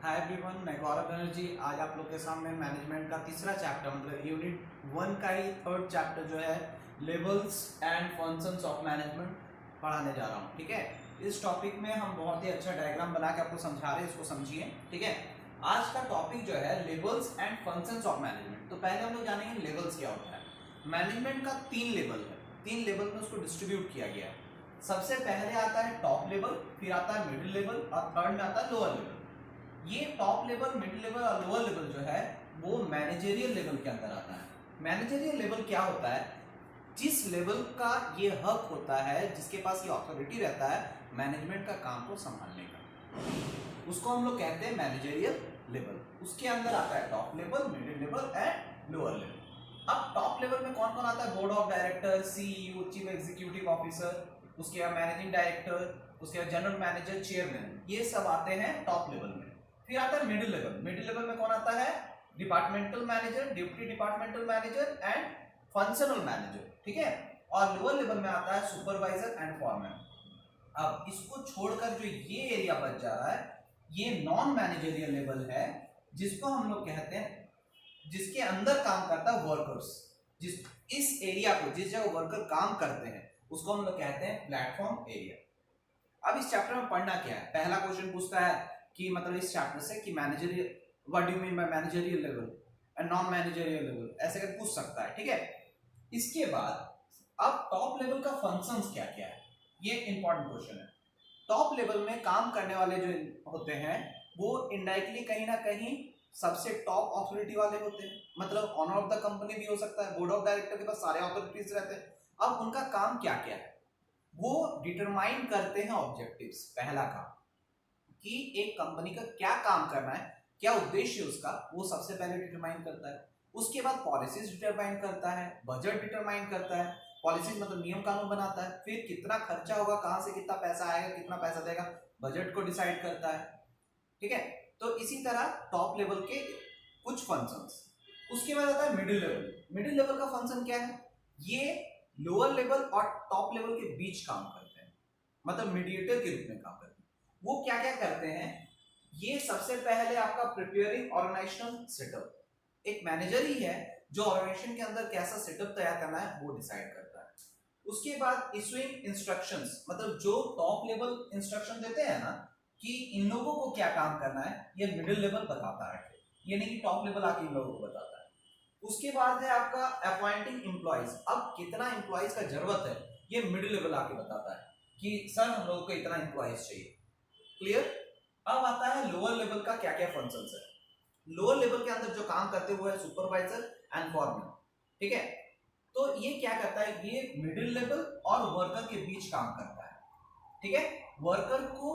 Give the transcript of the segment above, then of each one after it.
Hi everyone, मैं गौरव बनर्जी। आज आप लोग के सामने मैनेजमेंट का तीसरा चैप्टर मतलब यूनिट 1 का ही थर्ड चैप्टर जो है levels and functions of management पढ़ाने जा रहा हूँ। ठीक है, इस टॉपिक में हम बहुत ही अच्छा डायग्राम बना के आपको समझा रहे हैं, इसको समझिए। ठीक है, आज का टॉपिक जो है levels and functions of management. तो पहले हम लोग जानेंगे लेवल्स क्या होता है। मैनेजमेंट का 3 लेवल है, 3 लेवल में उसको डिस्ट्रीब्यूट किया गया है। सबसे पहले आता है टॉप लेवल, फिर आता है मिडिल लेवल और थर्ड में आता है लोअर लेवल। ये टॉप लेवल, मिडिल लेवल और लोअर लेवल जो है वो मैनेजरियल लेवल के अंदर आता है। मैनेजरियल लेवल क्या होता है? जिस लेवल का ये हक होता है, जिसके पास ये अथॉरिटी रहता है मैनेजमेंट का काम को संभालने का, उसको हम लोग कहते हैं मैनेजरियल लेवल। उसके अंदर आता है top level, middle level and lower level. अब टॉप लेवल में कौन कौन आता है? Board of director, CEO, chief executive officer, उसके बाद मैनेजिंग डायरेक्टर, उसके बाद जनरल मैनेजर, चेयरमैन, ये सब आते हैं टॉप लेवल में। फिर आता है मिडिल लेवल। मिडिल लेवल में कौन आता है? Departmental manager, deputy departmental manager and functional manager. ठीक है, और लोअर लेवल में आता है सुपरवाइजर एंड फॉरमैन। अब इसको छोड़कर जो ये एरिया बच जा रहा है ये नॉन मैनेजरियल लेवल है, जिसको हम लोग कहते हैं, जिसके अंदर काम करता है वर्कर्स। जिस इस एरिया को, जिस जगह वर्कर काम करते हैं, उसको हम लोग कहते हैं प्लेटफॉर्म एरिया। अब इस चैप्टर में पढ़ना क्या है? पहला क्वेश्चन पूछता है कि मतलब इस चैप्टर से कि managerial, what do you mean by managerial level and non managerial level, ऐसे कर पूछ सकता है। ठीक है, इसके बाद अब टॉप लेवल का फंक्शंस क्या क्या है, ये इंपॉर्टेंट क्वेश्चन है। टॉप लेवल में काम करने वाले जो होते हैं वो इनडायरेक्टली कहीं ना कहीं सबसे टॉप अथॉरिटी वाले होते हैं। मतलब ऑनर ऑफ द कंपनी भी हो सकता है, बोर्ड ऑफ डायरेक्टर के पास सारे अथॉरिटीज रहते हैं। अब उनका काम क्या क्या है वो डिटरमाइन करते हैं ऑब्जेक्टिव्स। पहला काम कि एक कंपनी का क्या काम करना है, क्या उद्देश्य उसका, वो सबसे पहले डिटरमाइन करता है। उसके बाद पॉलिसीज डिटरमाइन करता है, बजट डिटरमाइन करता है। पॉलिसीज मतलब नियम कानून बनाता है। फिर कितना खर्चा होगा, कहां से कितना पैसा आएगा, कितना पैसा देगा, बजट को डिसाइड करता है। ठीक है, तो इसी तरह टॉप लेवल के कुछ फंक्शंस। उसके बाद आता है मिडिल लेवल। मिडिल लेवल का फंक्शन क्या है? ये लोअर लेवल और टॉप लेवल के बीच काम करते हैं, मतलब मीडिएटर के रूप में काम करते हैं। वो क्या क्या करते हैं? ये सबसे पहले आपका प्रिपेयरिंग ऑर्गेनाइजेशनल सेटअप, एक मैनेजर ही है जो ऑर्गेनाइजेशन के अंदर कैसा सेटअप तैयार करना है वो डिसाइड करता है। उसके बाद इशूइंग इंस्ट्रक्शंस, मतलब जो टॉप लेवल इंस्ट्रक्शन देते हैं ना कि इन लोगों को क्या काम करना है, ये मिडिल लेवल बताता है, ये नहीं कि टॉप लेवल आके इन लोगों को बताता है। उसके बाद है आपका अपॉइंटिंग एम्प्लॉइज। अब कितना एम्प्लॉइज का जरूरत है ये मिडिल लेवल आके बताता है कि सर हम लोगों को इतना एम्प्लॉइज चाहिए। क्लियर? अब आता है लोअर लेवल का क्या क्या फंक्शंस है। लोअर लेवल के अंदर जो काम करते हुए है सुपरवाइजर एंड फॉरमैन। ठीक है, तो ये क्या करता है? ये मिडिल लेवल और वर्कर के बीच काम करता है। ठीक है, वर्कर को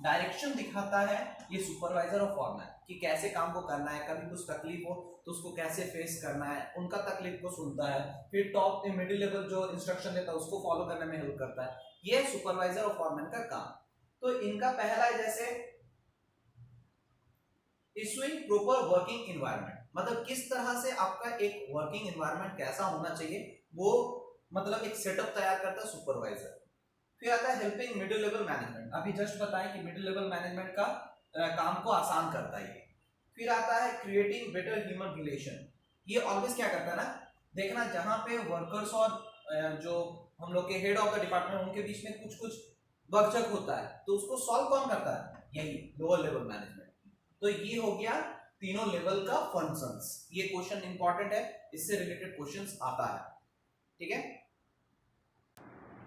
डायरेक्शन दिखाता है ये सुपरवाइजर और फॉरमैन कि कैसे काम को करना है, कभी कुछ तकलीफ हो तो उसको कैसे फेस करना है, उनका तकलीफ को सुनता है। फिर टॉप मिडिल लेवल जो इंस्ट्रक्शन देता है उसको फॉलो करने में हेल्प करता है। ये सुपरवाइजर और फॉरमैन का काम। तो इनका पहला है जैसे इशूइंग प्रॉपर वर्किंग एनवायरनमेंट, मतलब किस तरह से आपका एक वर्किंग एनवायरनमेंट कैसा होना चाहिए, वो मतलब एक सेटअप तैयार करता है सुपरवाइजर। फिर आता है हेल्पिंग मिडिल लेवल मैनेजमेंट, अभी जस्ट बताएं कि मिडिल लेवल मैनेजमेंट का काम को आसान करता है ये। फिर आता है क्रिएटिंग बेटर ह्यूमन रिलेशन, ये ऑलवेज क्या करता है ना, देखना जहां पे वर्कर्स और जो हम लोग के हेड ऑफ द डिपार्टमेंट उनके बीच में कुछ कुछ बकझक होता है तो उसको सॉल्व कौन करता है? यही लोअर लेवल मैनेजमेंट। तो ये हो गया तीनों लेवल का फंक्शंस। ये क्वेश्चन इंपॉर्टेंट है, इससे रिलेटेड क्वेश्चंस आता है। ठीक है,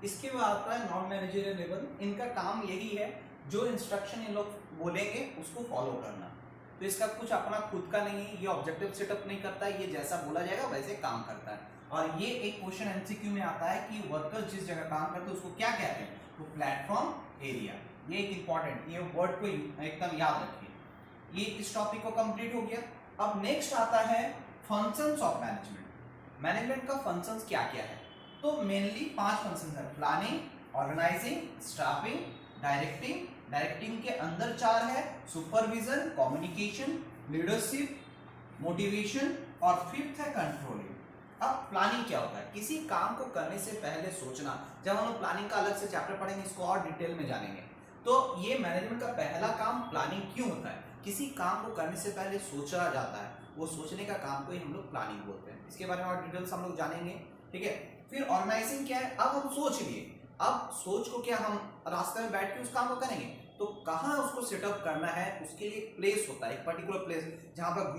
इसके बाद आता है नॉन मैनेजरियल लेवल। इनका काम यही है जो इंस्ट्रक्शन इन लोग बोलेंगे उसको फॉलो करना। तो इसका कुछ अपना खुद का नहीं है, ये ऑब्जेक्टिव सेटअप नहीं करता है, ये जैसा बोला जाएगा वैसे काम करता है। और ये एक क्वेश्चन एमसीक्यू में आता है कि वर्कर जिस जगह काम करते हैं उसको क्या कहते हैं? तो प्लेटफॉर्म एरिया। ये एक इंपॉर्टेंट, ये वर्ड को एकदम याद रखिए। ये इस टॉपिक को कंप्लीट हो गया। अब नेक्स्ट आता है फंक्शंस ऑफ मैनेजमेंट। मैनेजमेंट का फंक्शंस क्या क्या है? तो मेनली 5 फंक्शंस है: planning, organizing, staffing, directing. Directing के अंदर 4 है: सुपरविजन, कम्युनिकेशन, लीडरशिप, मोटिवेशन और 5th है कंट्रोलिंग। अब प्लानिंग क्या होता है? किसी काम को करने से पहले सोचना। जब हम लोग प्लानिंग का अलग से चैप्टर पढ़ेंगे इसको और डिटेल में जानेंगे। तो ये मैनेजमेंट का पहला काम प्लानिंग क्यों होता है किसी काम को करने से पहले सोचा जाता है, वो सोचने का काम को ही हम लोग प्लानिंग बोलते हैं। इसके बारे में और डिटेल्स हम लोग जानेंगे, ठीक है। फिर ऑर्गेनाइजिंग क्या है, अब हम सोच लिए, अब सोच को क्या हम रास्ते में बैठ के उस काम को करेंगे, तो कहाँ उसको सेटअप करना है, उसके लिए प्लेस होता है, एक पर्टिकुलर प्लेस जहाँ पर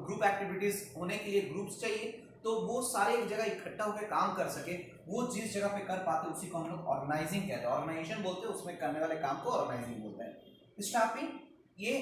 ग्रुप एक्टिविटीज होने के लिए ग्रुप्स चाहिए, तो वो सारे एक जगह इकट्ठा होकर काम कर सके, वो जिस जगह पे कर पाते उसी को हम लोग ऑर्गेनाइजिंग कहते हैं, ऑर्गेनाइजेशन बोलते हैं, उसमें करने वाले काम को ऑर्गेनाइजिंग बोलते हैं। स्टाफिंग, ये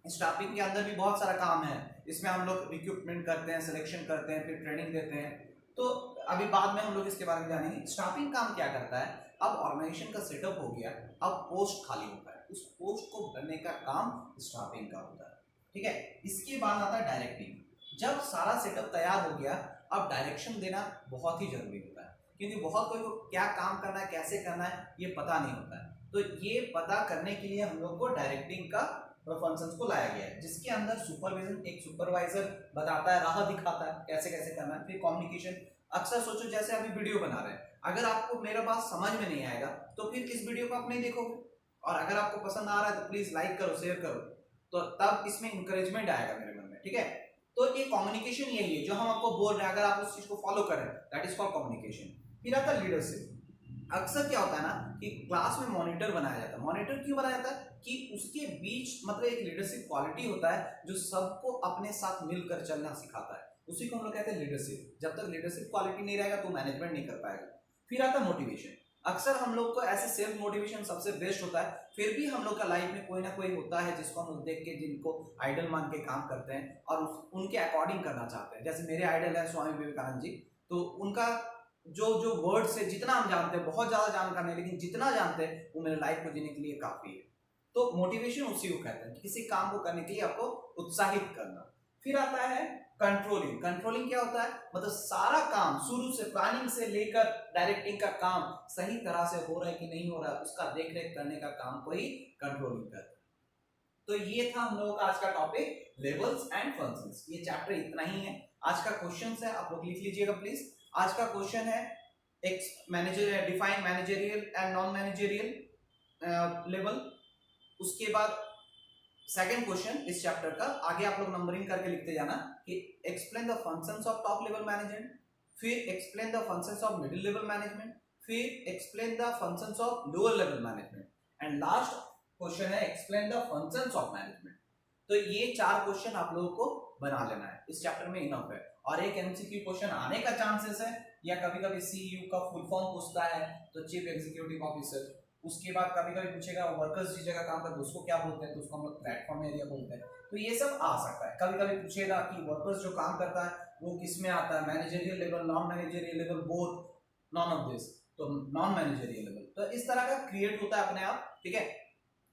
स्टाफिंग के अंदर भी बहुत सारा काम है, इसमें हम लोग रिक्रूटमेंट करते हैं, सिलेक्शन करते हैं, फिर ट्रेनिंग देते हैं, तो अभी बाद में हम लोग इसके बारे में जानेंगे। स्टाफिंग काम क्या करता है, अब ऑर्गेनाइजेशन का सेटअप हो गया, अब पोस्ट खाली होता है, उस पोस्ट को भरने का काम स्टाफिंग का होता है, ठीक है। इसके बाद आता है डायरेक्टिंग, जब सारा सेटअप तैयार हो गया, अब डायरेक्शन देना बहुत ही जरूरी होता है, क्योंकि बहुत कोई को क्या काम करना है, कैसे करना है, ये पता नहीं होता है, तो ये पता करने के लिए हम लोग को डायरेक्टिंग का फंक्शंस को लाया गया है, जिसके अंदर सुपरविजन, एक सुपरवाइजर बताता है, राह दिखाता है कैसे कैसे करना है। फिर कम्युनिकेशन, अक्सर सोचो जैसे अभी वीडियो बना रहे हैं, अगर आपको मेरा बात समझ में नहीं आएगा तो फिर इस वीडियो को आप नहीं देखोगे, और अगर आपको पसंद आ रहा है तो प्लीज लाइक करो, शेयर करो, तो तब इसमें इंकरेजमेंट आएगा मेरे मन में, ठीक है। तो ये कम्युनिकेशन यही है जो हम आपको बोल रहे हैं, अगर आप उस चीज को फॉलो करें, दैट इज कॉल्ड कम्युनिकेशन। फिर आता है लीडरशिप। अक्सर क्या होता है ना कि क्लास में मॉनिटर बनाया जाता है, मॉनिटर क्यों बनाया जाता है कि उसके बीच मतलब एक लीडरशिप क्वालिटी होता है जो सबको अपने साथ मिलकर चलना सिखाता है, उसी को हम लोग कहते हैं लीडरशिप। जब तक लीडरशिप क्वालिटी नहीं रहेगा तो मैनेजमेंट नहीं कर पाएगा। फिर आता है मोटिवेशन, अक्सर हम लोग को ऐसे सेल्फ मोटिवेशन सबसे बेस्ट होता है, फिर भी हम लोग का लाइफ में कोई ना कोई होता है जिसको हम देख के, जिनको आइडल मान के काम करते हैं और उनके अकॉर्डिंग करना चाहते हैं। जैसे मेरे आइडल है स्वामी विवेकानंद जी, तो उनका जो जो वर्ड से जितना हम जानते हैं, बहुत ज्यादा जानकार नहीं, लेकिन जितना जानते हैं वो मेरे लाइफ को जीने के लिए काफी है। तो मोटिवेशन उसी को कहते हैं, किसी काम को करने के लिए आपको उत्साहित करना। फिर आता है कंट्रोलिंग। कंट्रोलिंग क्या होता है, मतलब सारा काम शुरू से, प्लानिंग से लेकर डायरेक्टिंग का काम सही तरह से हो रहा है कि नहीं हो रहा है, उसका देख रेख करने का काम को ही कंट्रोलिंग करते हैं। तो ये था हम लोगों का आज का टॉपिक, लेवल्स एंड फंक्शंस। ये चैप्टर इतना ही है। आज का क्वेश्चन है, आप लोग लिख लीजिएगा प्लीज। आज का क्वेश्चन है define managerial and non managerial level. उसके बाद सेकंड क्वेश्चन इस चैप्टर का, आगे आप लोग नंबरिंग करके लिखते जाना कि explain the functions of top level management, फिर explain the functions of middle level management, फिर explain the functions of lower level management, and last question है explain the functions of management. तो ये 4 क्वेश्चन आप लोगों को बना लेना है, इस चैप्टर में इनफ है। और एक एमसीक्यू क्वेश्चन आने का चांसेस है, या कभी कभी सीईयू का फुल फॉर्म पूछता है, तो चीफ एग्जीक्यूटिव ऑफिसर। उसके बाद कभी कभी पूछेगा वर्कर्स जिस जगह काम करते हैं उसको क्या बोलते हैं, तो उसको हम लोग प्लेटफॉर्म एरिया बोलते हैं। तो ये सब आ सकता है। कभी कभी पूछेगा कि वर्कर्स जो काम करता है वो किस में आता है, managerial level, non managerial level, both, none of this, तो नॉन मैनेजरियल लेवल। तो इस तरह का क्रिएट होता है अपने आप, ठीक है।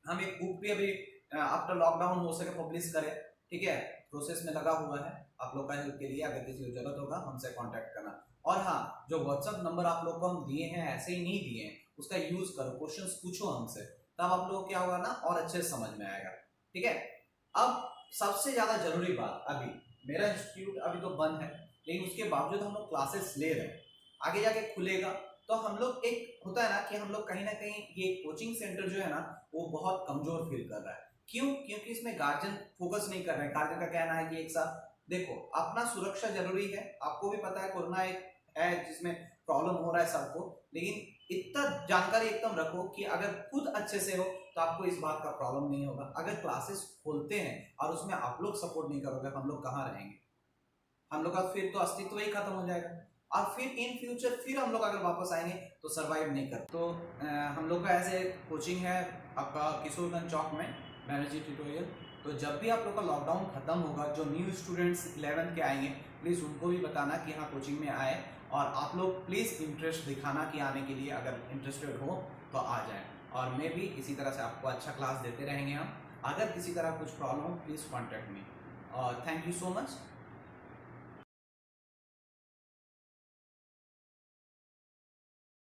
हम एक बुक भी अभी आफ्टर लॉकडाउन हो सके पब्लिश करें, ठीक है, प्रोसेस में लगा हुआ है। आप लोग का हेल्प के लिए अगर किसी को जरूरत होगा हमसे कांटेक्ट करना। और हाँ, जो व्हाट्सएप नंबर आप लोग को हम दिए हैं, ऐसे ही नहीं दिए हैं, उसका यूज करो, क्वेश्चंस पूछो हमसे, तब आप लोग क्या होगा ना और अच्छे से समझ में आएगा, ठीक है। अब सबसे ज्यादा जरूरी बात, अभी मेरा इंस्टीट्यूट अभी तो बंद है, लेकिन उसके बावजूद हम लोग क्लासेस ले रहे हैं, आगे जाके खुलेगा तो हम लोग, एक होता है ना कि हम लोग कहीं ना कहीं ये कोचिंग सेंटर जो है ना वो बहुत कमजोर फील कर रहा है। क्यों? क्योंकि इसमें गार्जियन फोकस नहीं कर रहे हैं। गार्जियन का कहना है कि एक साथ देखो, अपना सुरक्षा जरूरी है, आपको भी पता है कोरोना एक है जिसमें प्रॉब्लम हो रहा है सबको, लेकिन इतना जानकारी एकदम रखो कि अगर खुद अच्छे से हो तो आपको इस बात का प्रॉब्लम नहीं होगा। अगर क्लासेस खोलते हैं और उसमें आप लोग सपोर्ट नहीं करोगे, हम लोग कहाँ रहेंगे? हम लोग का फिर तो अस्तित्व ही खत्म हो जाएगा, और फिर इन फ्यूचर फिर हम लोग अगर वापस आएंगे तो सरवाइव नहीं कर। तो हम लोग का ऐसे कोचिंग है आपका किशोरगंज चौक में, बैनर्जी ट्यूटोरियल। तो जब भी आप लोग का लॉकडाउन खत्म होगा, जो न्यू स्टूडेंट्स 11th के आएंगे, प्लीज़ उनको भी बताना कि हाँ कोचिंग में आए, और आप लोग प्लीज़ इंटरेस्ट दिखाना कि आने के लिए, अगर इंटरेस्टेड हो तो आ जाएं। और मैं भी इसी तरह से आपको अच्छा क्लास देते रहेंगे हम। अगर किसी तरह कुछ प्रॉब्लम हो प्लीज़ कॉन्टैक्ट मी, और थैंक यू सो मच।